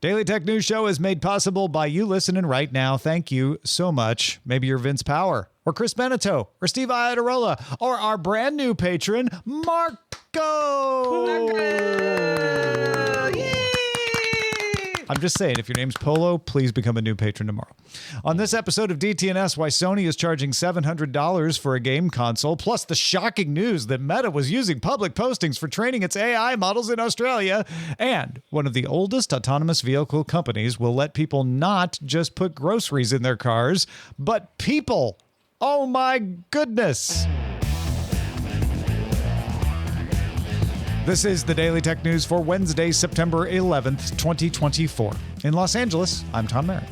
Daily Tech News Show is made possible by you listening right now. Thank you so much. Maybe you're Vince Power or Chris Beneteau or Steve Iadarola or our brand new patron, Marco. Yay! I'm just saying, if your name's Polo, please become a new patron tomorrow. On this episode of DTNS, why Sony is charging $700 for a game console, plus the shocking news that Meta was using public postings for training its AI models in Australia, and one of the oldest autonomous vehicle companies will let people not just put groceries in their cars, but people. Oh my goodness. This is the Daily Tech News for Wednesday, September 11th, 2024. In Los Angeles, I'm Tom Merritt.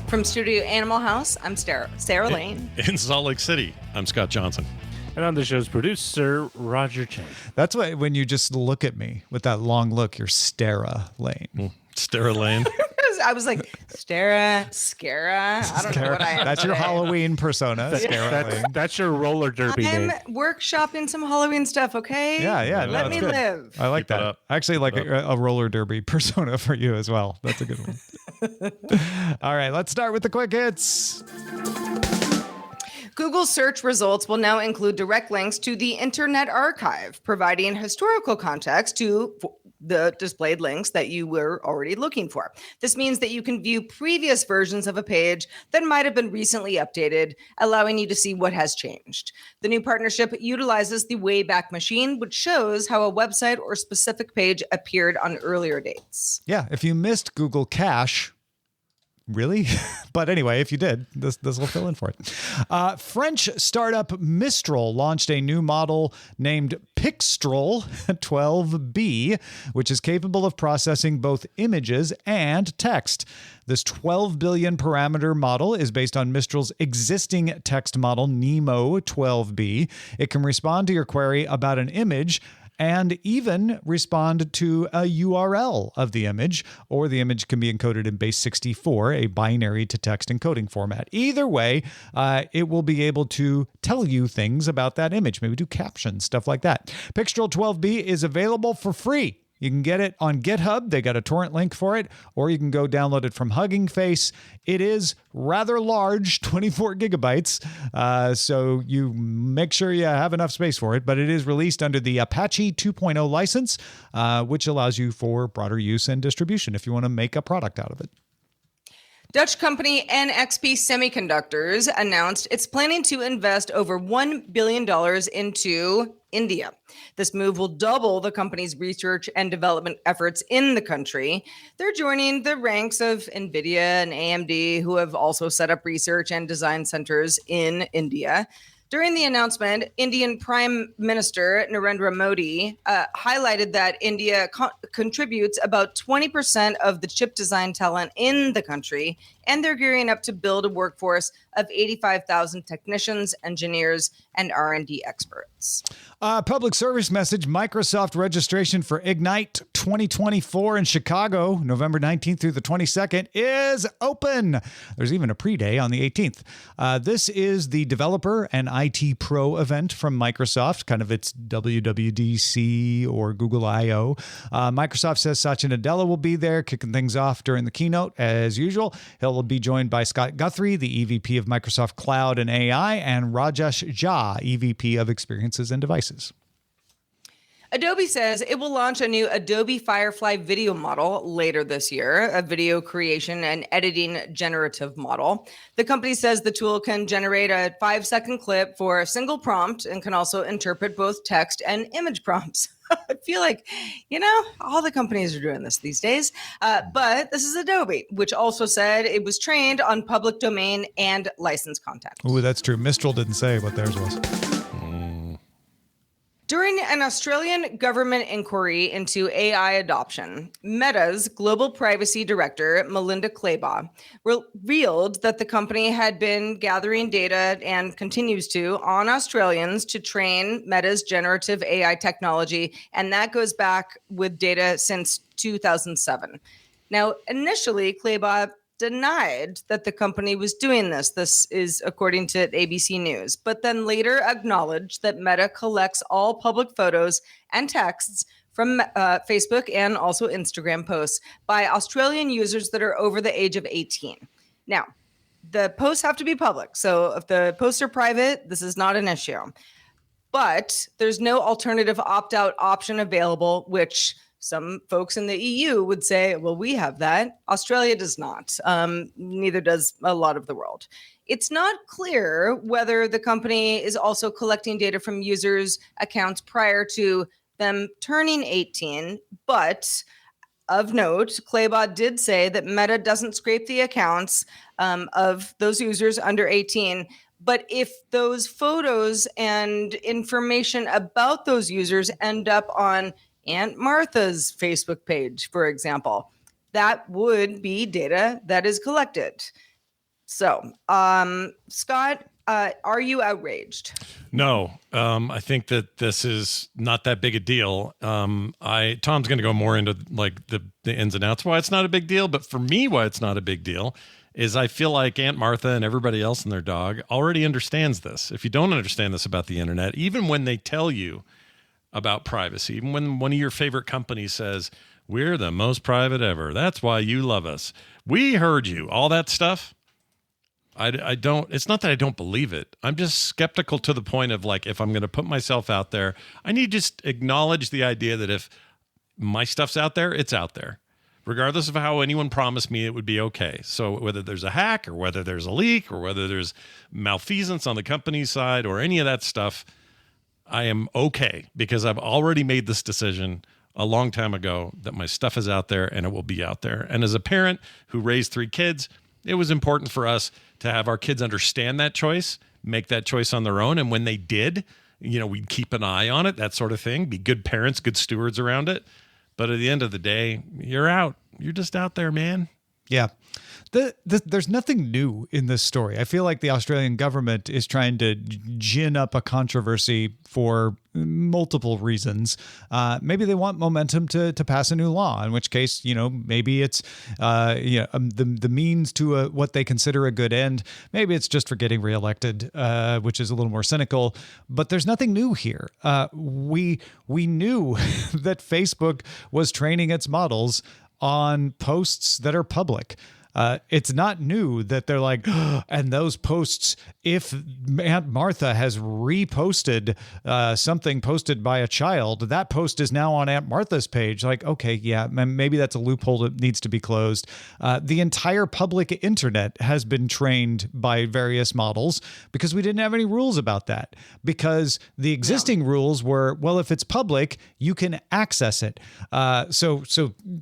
From Studio Animal House, I'm Sarah Lane. In Salt Lake City, I'm Scott Johnson. And on the show's producer, Roger Chang. That's why when you just look at me with that long look, you're Stara Lane. Stara Lane. I was like, Stara, Scara. I don't know what I am. That's your Halloween persona, Stara Lane. That's your roller derby I'm name. workshopping some Halloween stuff, okay? Yeah. Let me live. I like Keep it that. up. Actually, like a roller derby persona for you as well. That's a good one. All right, let's start with the quick hits. Google search results will now include direct links to the Internet Archive, providing historical context to the displayed links that you were already looking for. This means that you can view previous versions of a page that might have been recently updated, allowing you to see what has changed. The new partnership utilizes the Wayback Machine, which shows how a website or specific page appeared on earlier dates. Yeah, if you missed Google Cache, really? But anyway, if you did, this will fill in for it. French startup Mistral launched a new model named Pixtral 12B, which is capable of processing both images and text. This 12 billion parameter model is based on Mistral's existing text model, Nemo 12B. It can respond to your query about an image and even respond to a URL of the image, or the image can be encoded in base 64, a binary to text encoding format. Either way, it will be able to tell you things about that image, maybe do captions, stuff like that. Pixtral 12B is available for free. You can get it on GitHub. They got a torrent link for it, or you can go download it from Hugging Face. It is rather large, 24 gigabytes, so you make sure you have enough space for it, but it is released under the Apache 2.0 license, which allows you for broader use and distribution if you want to make a product out of it. Dutch company NXP Semiconductors announced it's planning to invest over $1 billion into India. This move will double the company's research and development efforts in the country. They're joining the ranks of NVIDIA and AMD, who have also set up research and design centers in India. During the announcement, Indian Prime Minister Narendra Modi highlighted that India contributes about 20% of the chip design talent in the country, and they're gearing up to build a workforce of 85,000 technicians, engineers, and R&D experts. Public service message, Microsoft registration for Ignite 2024 in Chicago, November 19th through the 22nd, is open. There's even a pre-day on the 18th. This is the developer and IT Pro event from Microsoft, kind of its WWDC or Google I/O. Microsoft says Satya Nadella will be there, kicking things off during the keynote as usual. He'll be joined by Scott Guthrie, the EVP of Microsoft Cloud and AI, and Rajesh Jha, EVP of Experiences and Devices. Adobe says it will launch a new Adobe Firefly video model later this year, a video creation and editing generative model. The company says the tool can generate a 5-second clip for a single prompt and can also interpret both text and image prompts. I feel like, all the companies are doing this these days. But this is Adobe, which also said it was trained on public domain and licensed content. Ooh, that's true. Mistral didn't say what theirs was. During an Australian government inquiry into AI adoption, Meta's global privacy director, Melinda Claybaugh, revealed that the company had been gathering data and continues to on Australians to train Meta's generative AI technology, and that goes back with data since 2007. Now, initially, Claybaugh denied that the company was doing this. This is according to ABC News, but then later acknowledged that Meta collects all public photos and texts from Facebook and also Instagram posts by Australian users that are over the age of 18. Now, the posts have to be public. So if the posts are private, this is not an issue. But there's no alternative opt-out option available, which some folks in the EU would say, well, we have that. Australia does not. Neither does a lot of the world. It's not clear whether the company is also collecting data from users' accounts prior to them turning 18. But of note, Claybot did say that Meta doesn't scrape the accounts of those users under 18. But if those photos and information about those users end up on Aunt Martha's Facebook page, for example, that would be data that is collected. So, Scott, are you outraged? No, I think that this is not that big a deal. Tom's going to go more into like the ins and outs why it's not a big deal. But for me, why it's not a big deal is I feel like Aunt Martha and everybody else and their dog already understands this. If you don't understand this about the internet, even when they tell you about privacy, even when one of your favorite companies says, we're the most private ever, that's why you love us, we heard you, all that stuff, I don't, it's not that I don't believe it. I'm just skeptical to the point of like, if I'm going to put myself out there, I need to just acknowledge the idea that if my stuff's out there, it's out there, regardless of how anyone promised me it would be okay. So whether there's a hack or whether there's a leak or whether there's malfeasance on the company's side or any of that stuff, I am okay because I've already made this decision a long time ago that my stuff is out there and it will be out there. And as a parent who raised 3 kids, it was important for us to have our kids understand that choice, make that choice on their own. And when they did, we'd keep an eye on it, that sort of thing, be good parents, good stewards around it. But at the end of the day, you're out. You're just out there, man. Yeah. There's nothing new in this story. I feel like the Australian government is trying to gin up a controversy for multiple reasons. Maybe they want momentum to pass a new law, in which case, maybe it's the means to what they consider a good end. Maybe it's just for getting reelected, which is a little more cynical. But there's nothing new here. We knew that Facebook was training its models on posts that are public. It's not new that they're like, and those posts, if Aunt Martha has reposted something posted by a child, that post is now on Aunt Martha's page. Like, okay, yeah, maybe that's a loophole that needs to be closed. The entire public internet has been trained by various models because we didn't have any rules about that. Because the existing rules were, well, if it's public, you can access it. So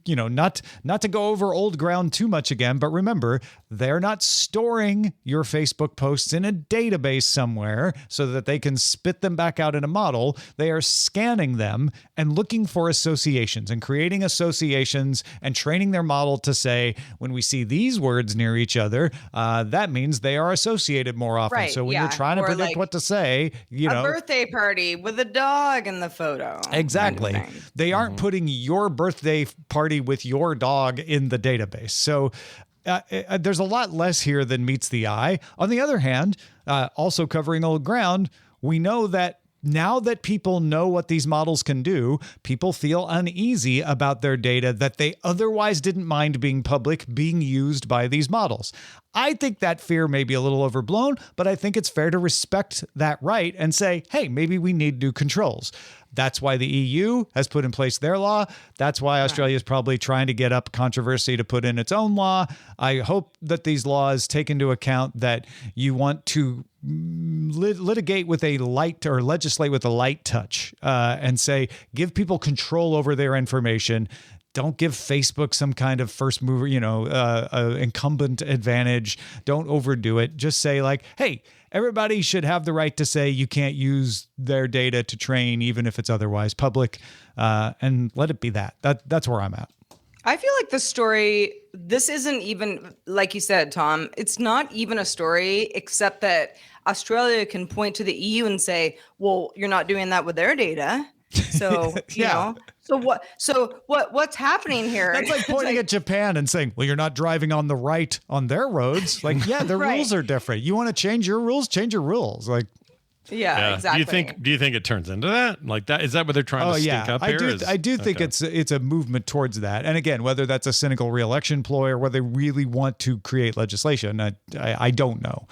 not to go over old ground too much again, but remember, they're not storing your Facebook posts in a database somewhere so that they can spit them back out in a model. They are scanning them and looking for associations and creating associations and training their model to say, when we see these words near each other, that means they are associated more often. Right, so when you're trying to predict like what to say, a birthday party with a dog in the photo. Exactly. Kind of they aren't putting your birthday party with your dog in the database. So there's a lot less here than meets the eye. On the other hand, also covering old ground, we know that now that people know what these models can do, people feel uneasy about their data that they otherwise didn't mind being public, being used by these models. I think that fear may be a little overblown, but I think it's fair to respect that right and say, hey, maybe we need new controls. That's why the EU has put in place their law. That's why Australia is probably trying to get up controversy to put in its own law. I hope that these laws take into account that you want to litigate with a light or legislate with a light touch and say, give people control over their information. Don't give Facebook some kind of first mover, incumbent advantage. Don't overdo it. Just say like, hey, everybody should have the right to say you can't use their data to train, even if it's otherwise public, and let it be that. That's where I'm at. I feel like the story, this isn't even, like you said, Tom, it's not even a story, except that Australia can point to the EU and say, well, you're not doing that with their data. So, what's happening here? That's like pointing at Japan and saying, well, you're not driving on the right on their roads. Like, yeah, the Right. rules are different. You want to change your rules? Change your rules. Like, Yeah, exactly. Do you think it turns into that? Like that? Is that what they're trying to stink up here? I do think it's a movement towards that. And again, whether that's a cynical re-election ploy or whether they really want to create legislation, I don't know.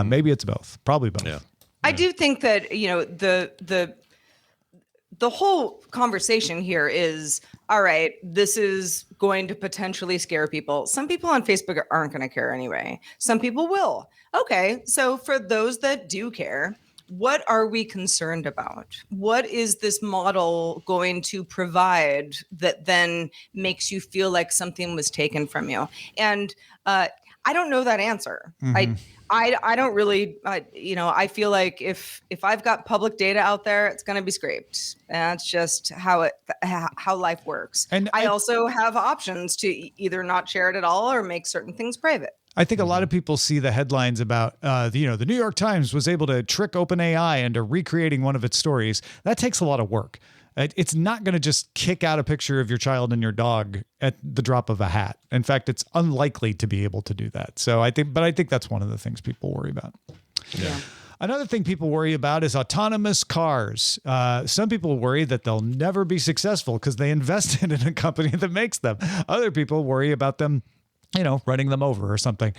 Maybe it's both. Probably both. Yeah. I do think that, the whole conversation here is, all right, this is going to potentially scare people. Some people on Facebook aren't going to care anyway. Some people will. Okay, so for those that do care, what are we concerned about? What is this model going to provide that then makes you feel like something was taken from you? And I don't know that answer. I don't really, I feel like if I've got public data out there, it's going to be scraped. And that's just how life works. And I also have options to either not share it at all or make certain things private. I think a lot of people see the headlines about, the New York Times was able to trick OpenAI into recreating one of its stories. That takes a lot of work. It's not going to just kick out a picture of your child and your dog at the drop of a hat. In fact, it's unlikely to be able to do that. So I think that's one of the things people worry about. Yeah. Another thing people worry about is autonomous cars. Some people worry that they'll never be successful because they invested in a company that makes them. Other people worry about them running them over or something.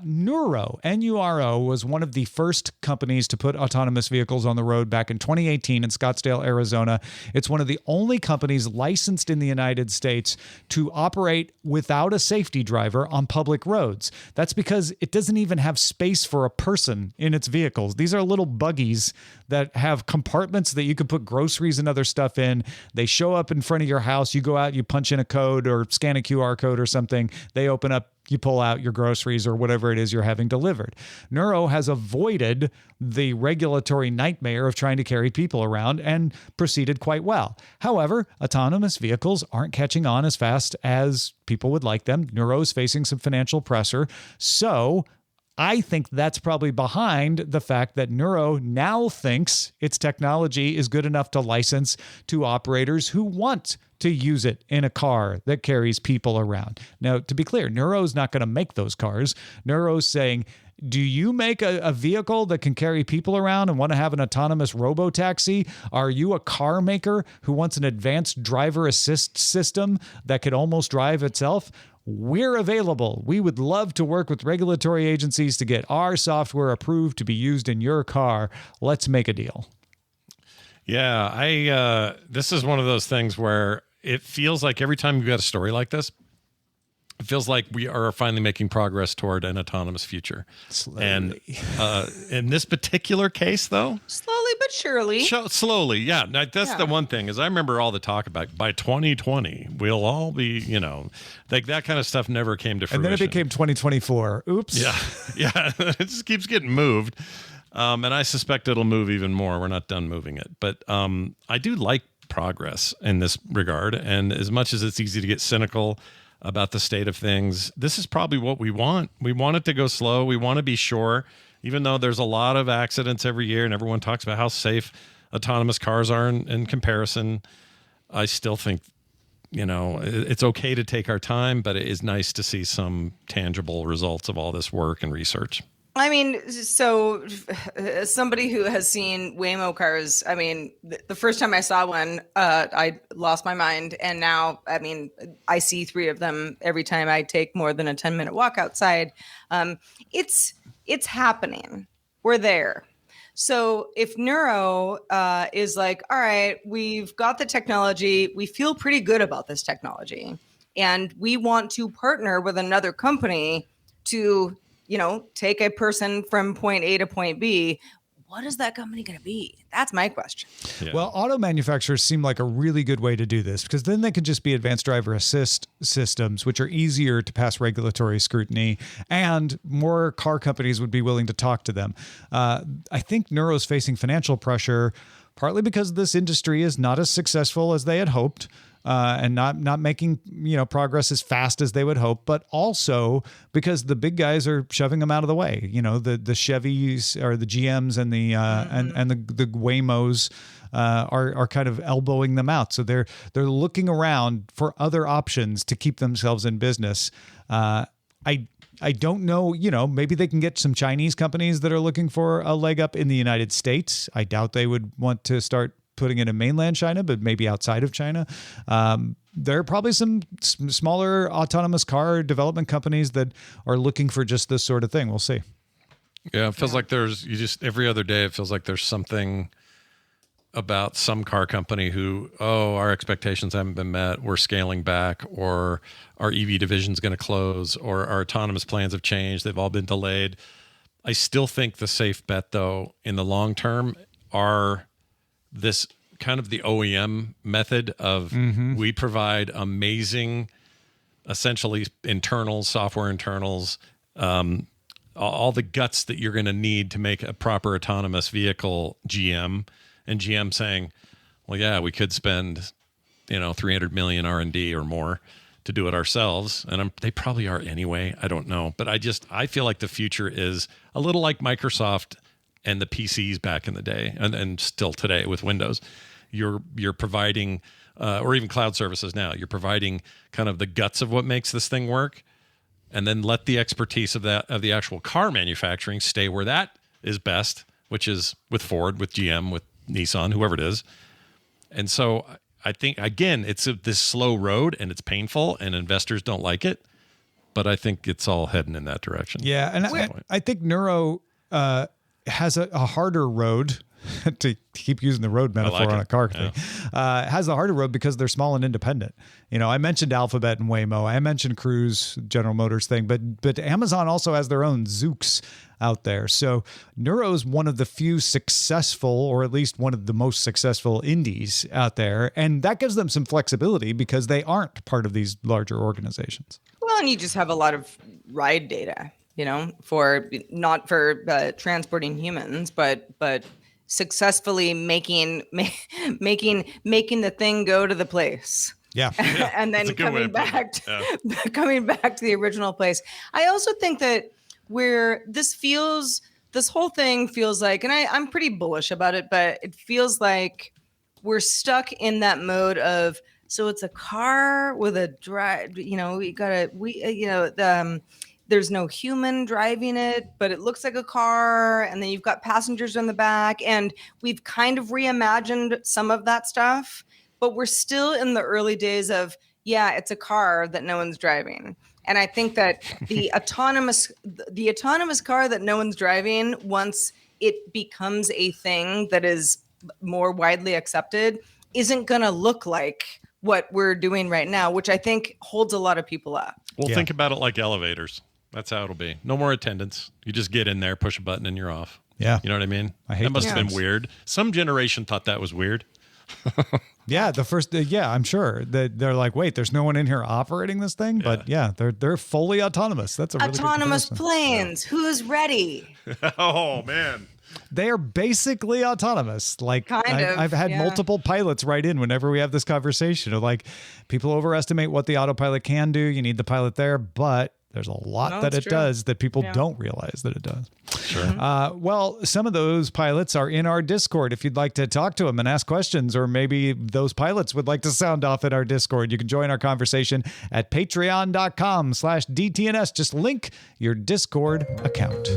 Nuro, N-U-R-O, was one of the first companies to put autonomous vehicles on the road back in 2018 in Scottsdale, Arizona. It's one of the only companies licensed in the United States to operate without a safety driver on public roads. That's because it doesn't even have space for a person in its vehicles. These are little buggies that have compartments that you can put groceries and other stuff in. They show up in front of your house. You go out, you punch in a code or scan a QR code or something. They open up, you pull out your groceries or whatever it is you're having delivered. Nuro has avoided the regulatory nightmare of trying to carry people around and proceeded quite well. However, autonomous vehicles aren't catching on as fast as people would like them. Nuro is facing some financial pressure. So I think that's probably behind the fact that Nuro now thinks its technology is good enough to license to operators who want to use it in a car that carries people around. Now, to be clear, Nuro's not going to make those cars. Nuro's saying, do you make a vehicle that can carry people around and want to have an autonomous robo-taxi? Are you a car maker who wants an advanced driver assist system that could almost drive itself? We're available. We would love to work with regulatory agencies to get our software approved to be used in your car. Let's make a deal. Yeah, this is one of those things where it feels like every time you've got a story like this, it feels like we are finally making progress toward an autonomous future. Slowly. And in this particular case, though, slowly but surely. Slowly, yeah. That's the one thing is I remember all the talk about by 2020 we'll all be, like that kind of stuff never came to fruition. And then it became 2024. Oops. Yeah. It just keeps getting moved, and I suspect it'll move even more. We're not done moving it, but I do like progress in this regard. And as much as it's easy to get cynical about the state of things, this is probably what we want. We want it to go slow. We want to be sure, even though there's a lot of accidents every year and everyone talks about how safe autonomous cars are in comparison. I still think, it's okay to take our time, but it is nice to see some tangible results of all this work and research. I mean, so as somebody who has seen Waymo cars, I mean, the first time I saw one, I lost my mind. And now, I mean, I see 3 of them every time I take more than a 10-minute walk outside. It's happening. We're there. So if Nuro is like, all right, we've got the technology, we feel pretty good about this technology, and we want to partner with another company to take a person from point A to point B, what is that company going to be? That's my question. Yeah. Well, auto manufacturers seem like a really good way to do this because then they can just be advanced driver assist systems, which are easier to pass regulatory scrutiny, and more car companies would be willing to talk to them. I think Nuro's facing financial pressure partly because this industry is not as successful as they had hoped. And not making progress as fast as they would hope, but also because the big guys are shoving them out of the way. The Chevys or the GMs and the and the Waymos are kind of elbowing them out. So they're looking around for other options to keep themselves in business. I don't know, maybe they can get some Chinese companies that are looking for a leg up in the United States. I doubt they would want to start putting it in mainland China, but maybe outside of China. There are probably some smaller autonomous car development companies that are looking for just this sort of thing. We'll see. Yeah, it feels like every other day, it feels like there's something about some car company who, our expectations haven't been met, we're scaling back, or our EV division's going to close, or our autonomous plans have changed, they've all been delayed. I still think the safe bet, though, in the long term are this kind of the OEM method of we provide amazing, essentially software internals, all the guts that you're going to need to make a proper autonomous vehicle, GM, and GM saying, well, yeah, we could spend, $300 million R&D or more to do it ourselves. And they probably are anyway. I don't know. But I feel like the future is a little like Microsoft and the PCs back in the day, and still today with Windows. You're providing, or even cloud services now, you're providing kind of the guts of what makes this thing work, and then let the expertise of the actual car manufacturing stay where that is best, which is with Ford, with GM, with Nissan, whoever it is. And so I think, again, it's this slow road, and it's painful, and investors don't like it, but I think it's all heading in that direction. Yeah, and I think Neuro has a harder road, to keep using the road metaphor on a car thing, has a harder road because they're small and independent. I mentioned Alphabet and Waymo. I mentioned Cruise, General Motors thing, but Amazon also has their own Zoox out there. So Neuro's one of the few successful, or at least one of the most successful indies out there. And that gives them some flexibility because they aren't part of these larger organizations. Well, and you just have a lot of ride data, for not for transporting humans, but successfully making the thing go to the place. Yeah. And then coming back to the original place. I also think that this whole thing feels like, and I'm pretty bullish about it, but it feels like we're stuck in that mode of, so it's a car with a drive, there's no human driving it, but it looks like a car. And then you've got passengers in the back, and we've kind of reimagined some of that stuff, but we're still in the early days of, it's a car that no one's driving. And I think that the autonomous car that no one's driving, once it becomes a thing that is more widely accepted, isn't going to look like what we're doing right now, which I think holds a lot of people up. Well, think about it like elevators. That's how it'll be. No more attendants. You just get in there, push a button, and you're off. Yeah. You know what I mean? I hate that must have been weird. Some generation thought that was weird. Yeah, I'm sure that they're like, wait, there's no one in here operating this thing, but they're fully autonomous. That's a really autonomous good planes. Who's ready? Oh man, they are basically autonomous. Like I've had multiple pilots write in whenever we have this conversation of like, people overestimate what the autopilot can do. You need the pilot there, but there's a lot that it does that people don't realize that it does. Sure. Well, some of those pilots are in our Discord. If you'd like to talk to them and ask questions, or maybe those pilots would like to sound off in our Discord, you can join our conversation at patreon.com/DTNS. Just link your Discord account.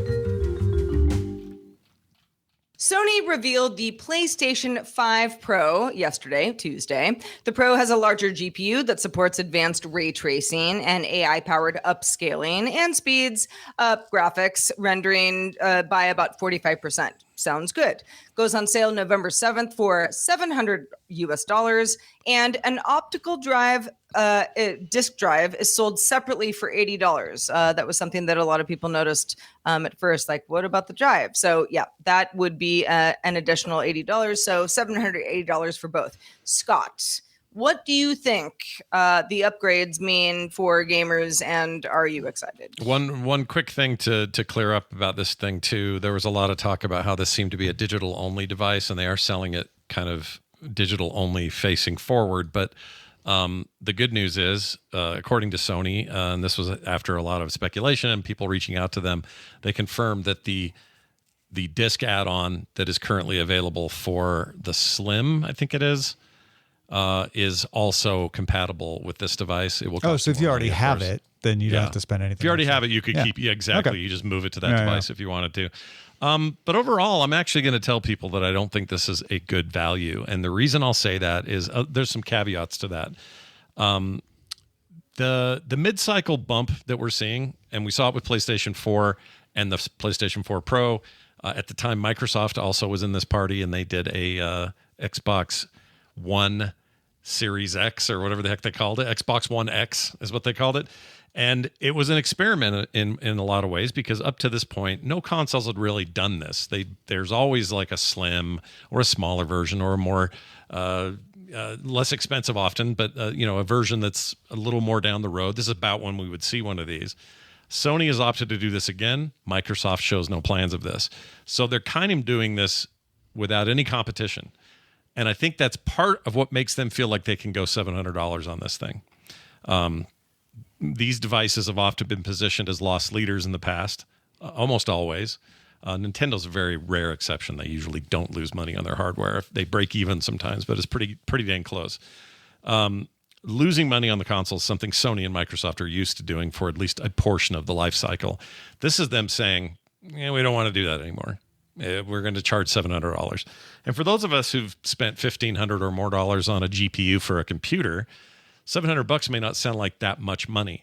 Sony revealed the PlayStation 5 Pro yesterday, Tuesday. The Pro has a larger GPU that supports advanced ray tracing and AI-powered upscaling, and speeds up graphics rendering by about 45%. Sounds good. Goes on sale November 7th for $700 and an optical drive, disk drive, is sold separately for $80. That was something that a lot of people noticed at first, like, what about the drive? So that would be an additional $80. So $780 for both. Scott, what do you think the upgrades mean for gamers, and are you excited? One quick thing to clear up about this thing too. There was a lot of talk about how this seemed to be a digital only device, and they are selling it kind of digital only facing forward. But the good news is, according to Sony, and this was after a lot of speculation and people reaching out to them, they confirmed that the disc add-on that is currently available for the Slim, I think it is also compatible with this device. It will. So if you already have it, then you don't have to spend anything. If you already have it, you could keep. Yeah, exactly. Okay. You just move it to that device if you wanted to. But overall, I'm actually going to tell people that I don't think this is a good value. And the reason I'll say that is there's some caveats to that. The mid-cycle bump that we're seeing, and we saw it with PlayStation 4 and the PlayStation 4 Pro. At the time, Microsoft also was in this party, and they did a Xbox One Series X, or whatever the heck they called it. Xbox One X is what they called it. And it was an experiment in a lot of ways, because up to this point, no consoles had really done this. There's always like a slim or a smaller version, or a more less expensive often, but a version that's a little more down the road. This is about when we would see one of these. Sony has opted to do this again. Microsoft shows no plans of this. So they're kind of doing this without any competition. And I think that's part of what makes them feel like they can go $700 on this thing. These devices have often been positioned as loss leaders in the past, almost always. Nintendo's a very rare exception. They usually don't lose money on their hardware. They break even sometimes, but it's pretty dang close. Losing money on the console is something Sony and Microsoft are used to doing for at least a portion of the life cycle. This is them saying, we don't want to do that anymore. We're going to charge $700. And for those of us who've spent $1,500 or more dollars on a GPU for a computer, $700 may not sound like that much money.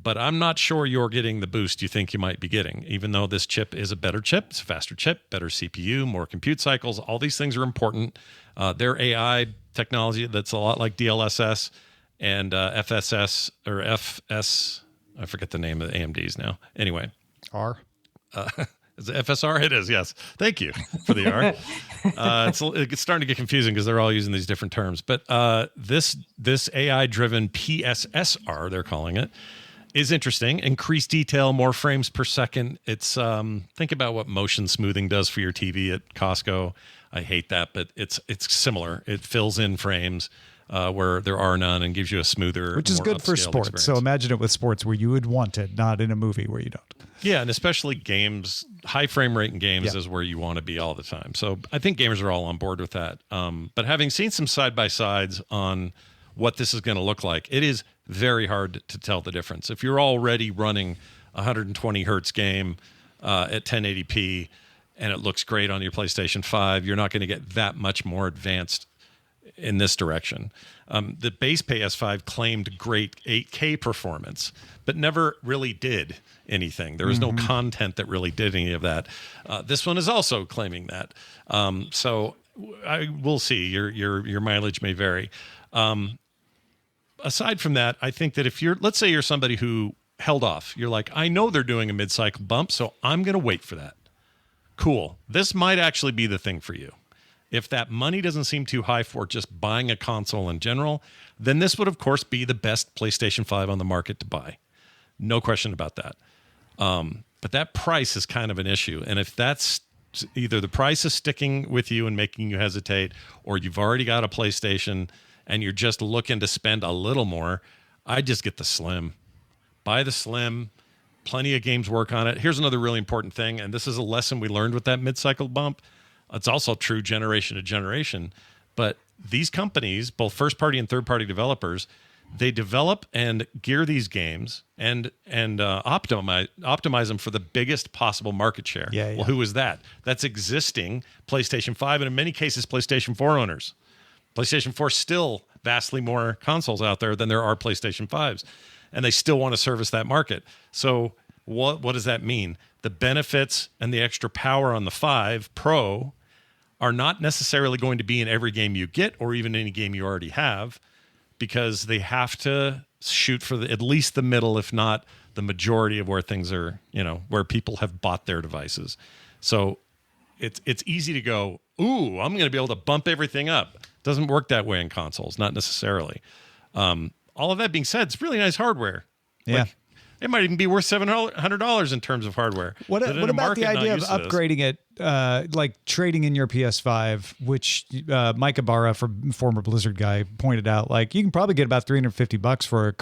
But I'm not sure you're getting the boost you think you might be getting, even though this chip is a better chip. It's a faster chip, better CPU, more compute cycles. All these things are important. Their AI technology that's a lot like DLSS and FSS or FS. I forget the name of the AMDs now. Anyway. R. Is it FSR? It is, yes. Thank you for the R. It's starting to get confusing because they're all using these different terms. But this AI-driven PSSR, they're calling it, is interesting. Increased detail, more frames per second. It's think about what motion smoothing does for your TV at Costco. I hate that, but it's similar. It fills in frames where there are none and gives you a smoother, which is more good for upscaled sports. experience. So imagine it with sports where you would want it, not in a movie where you don't. Yeah, and especially games, high frame rate in games is where you want to be all the time. So I think gamers are all on board with that. But having seen some side-by-sides on what this is going to look like, it is very hard to tell the difference. If you're already running a 120 hertz game at 1080p and it looks great on your PlayStation 5, you're not going to get that much more advanced in this direction. The base PS5 claimed great 8K performance, but never really did anything. There was no content that really did any of that. This one is also claiming that. So we'll see. Your mileage may vary. Aside from that, I think that if let's say you're somebody who held off, you're like, I know they're doing a mid-cycle bump, so I'm going to wait for that. Cool. This might actually be the thing for you. If that money doesn't seem too high for just buying a console in general, then this would, of course, be the best PlayStation 5 on the market to buy. No question about that. But that price is kind of an issue. And if that's either the price is sticking with you and making you hesitate, or you've already got a PlayStation and you're just looking to spend a little more, I just get the Slim. Buy the Slim. Plenty of games work on it. Here's another really important thing, and this is a lesson we learned with that mid-cycle bump. It's also true generation to generation. But these companies, both first-party and third-party developers, they develop and gear these games and optimize them for the biggest possible market share. Yeah. Well, who is that? That's existing PlayStation 5 and in many cases PlayStation 4 owners. PlayStation 4 still vastly more consoles out there than there are PlayStation 5s, and they still want to service that market. So what does that mean? The benefits and the extra power on the 5 Pro are not necessarily going to be in every game you get or even any game you already have, because they have to shoot for at least the middle, if not the majority of where things are, where people have bought their devices. So it's easy to go, ooh, I'm going to be able to bump everything up. Doesn't work that way in consoles, not necessarily. All of that being said, it's really nice hardware. Yeah. It might even be worth $700 in terms of hardware. What about the idea of upgrading it, like trading in your PS5, which Mike Ibarra, former Blizzard guy, pointed out? Like, you can probably get about $350 for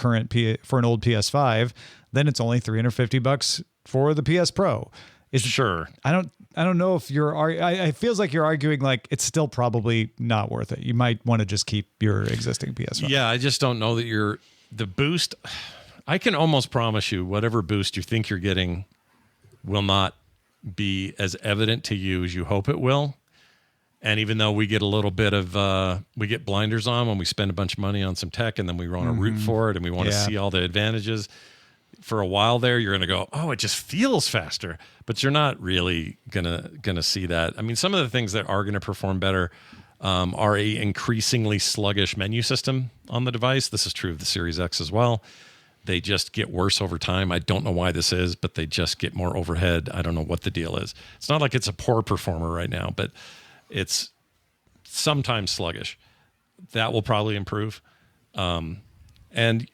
for an old PS5. Then it's only $350 for the PS Pro. Sure. I don't know if it feels like you're arguing like it's still probably not worth it. You might want to just keep your existing PS5. Yeah, I just don't know that the boost. I can almost promise you whatever boost you think you're getting will not be as evident to you as you hope it will. And even though we get a little bit of, we get blinders on when we spend a bunch of money on some tech and then we want to root for it and we want to see all the advantages, for a while there, you're going to go, oh, it just feels faster. But you're not really gonna see that. I mean, some of the things that are going to perform better are a increasingly sluggish menu system on the device. This is true of the Series X as well. They just get worse over time. I don't know why this is, but they just get more overhead. I don't know what the deal is. It's not like it's a poor performer right now, but it's sometimes sluggish. That will probably improve. And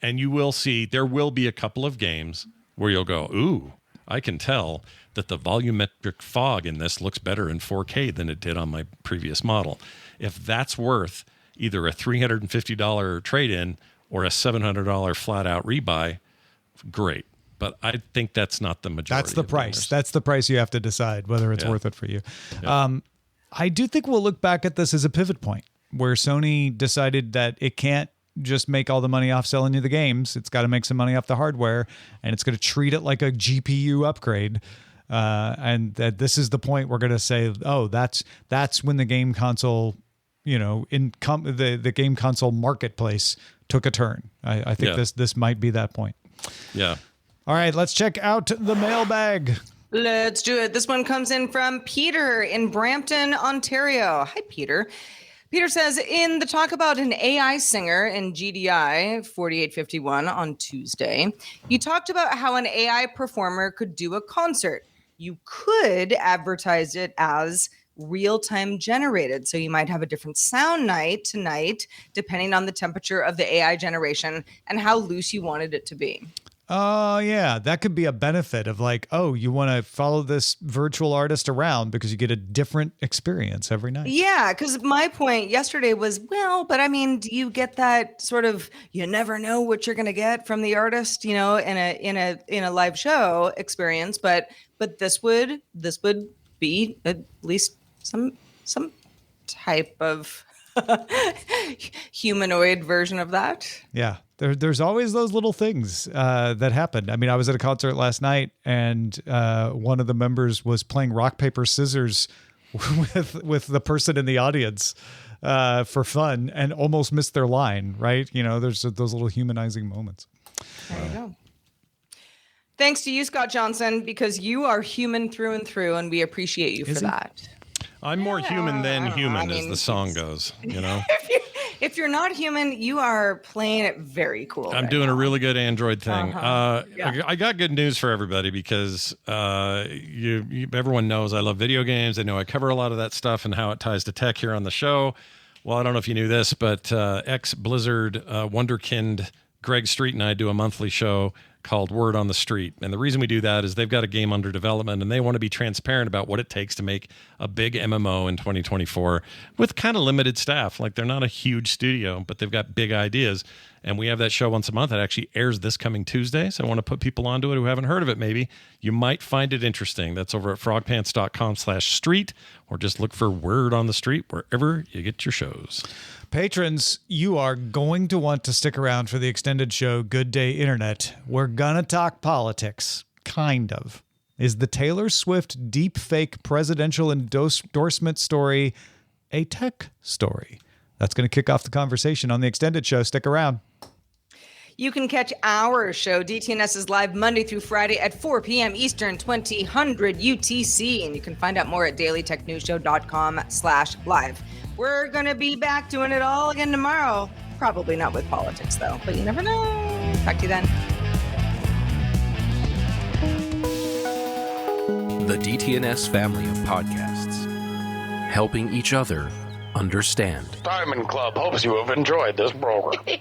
you will see, there will be a couple of games where you'll go, ooh, I can tell that the volumetric fog in this looks better in 4K than it did on my previous model. If that's worth either a $350 trade-in or a $700 flat-out rebuy, great. But I think that's not the majority. That's the price. Gamers. That's the price you have to decide whether it's worth it for you. Yeah. I do think we'll look back at this as a pivot point where Sony decided that it can't just make all the money off selling you the games. It's got to make some money off the hardware, and it's going to treat it like a GPU upgrade. And that this is the point we're going to say, oh, that's when the game console, the game console marketplace took a turn. I think this might be that point. Yeah. All right, let's check out the mailbag. Let's do it. This one comes in from Peter in Brampton, Ontario. Hi, Peter. Peter says, in the talk about an AI singer in GDI 4851 on Tuesday, you talked about how an AI performer could do a concert. You could advertise it as real-time generated. So you might have a different sound night to night, depending on the temperature of the AI generation and how loose you wanted it to be. Oh, yeah. That could be a benefit of like, oh, you want to follow this virtual artist around because you get a different experience every night. Yeah, because my point yesterday was, well, but I mean, do you get that sort of, you never know what you're going to get from the artist, in a live show experience, but this would be at least some type of humanoid version of that. Yeah. There's always those little things that happen. I mean, I was at a concert last night and one of the members was playing rock, paper, scissors with the person in the audience for fun and almost missed their line, right? There's those little humanizing moments. There you go. Thanks to you, Scott Johnson, because you are human through and through, and we appreciate you for that. I'm more human than human, as the song goes, If you're not human, you are playing it very cool. I'm doing a really good Android thing. Yeah. I got good news for everybody because everyone knows I love video games. They know I cover a lot of that stuff and how it ties to tech here on the show. Well, I don't know if you knew this, but ex-Blizzard wonderkind Greg Street and I do a monthly show called Word on the Street. And the reason we do that is they've got a game under development and they want to be transparent about what it takes to make a big MMO in 2024 with kind of limited staff. Like they're not a huge studio, but they've got big ideas. And we have that show once a month. It actually airs this coming Tuesday. So I want to put people onto it who haven't heard of it maybe. You might find it interesting. That's over at frogpants.com/street or just look for Word on the Street wherever you get your shows. Patrons, you are going to want to stick around for the extended show, Good Day Internet. We're going to talk politics, kind of. Is the Taylor Swift deepfake presidential endorsement story a tech story? That's going to kick off the conversation on the extended show. Stick around. You can catch our show, DTNS, is live Monday through Friday at 4 p.m. Eastern, 2000 UTC. And you can find out more at dailytechnewsshow.com/live. We're going to be back doing it all again tomorrow. Probably not with politics, though, but you never know. Talk to you then. The DTNS family of podcasts, helping each other understand. Diamond Club hopes you have enjoyed this program.